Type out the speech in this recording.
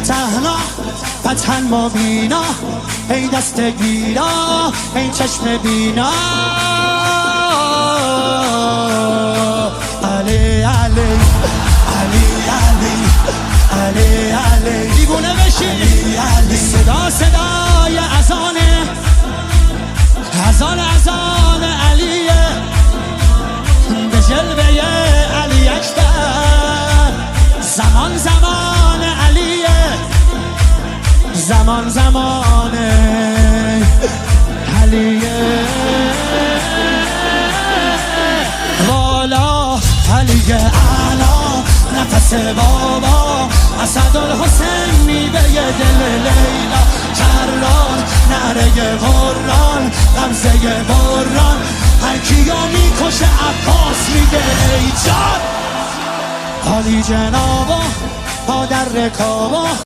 تهنا وطن مبینا، ای دست گیرا ای چشم بینا. علی علی علی علی علی علی دیگونه بشی. صدا صدای اذانه، اذان علیه، به جلوه علی اکبر. زمان زمان علیه، زمان زمان علیه. والا علی اعلا نفس بابا، اسدالحسین میوه دل لیلا. کرار نره قرآن غمزه بران، هر کیو میکشه عباس میگه ای جان. عالی جنابا با در رکابا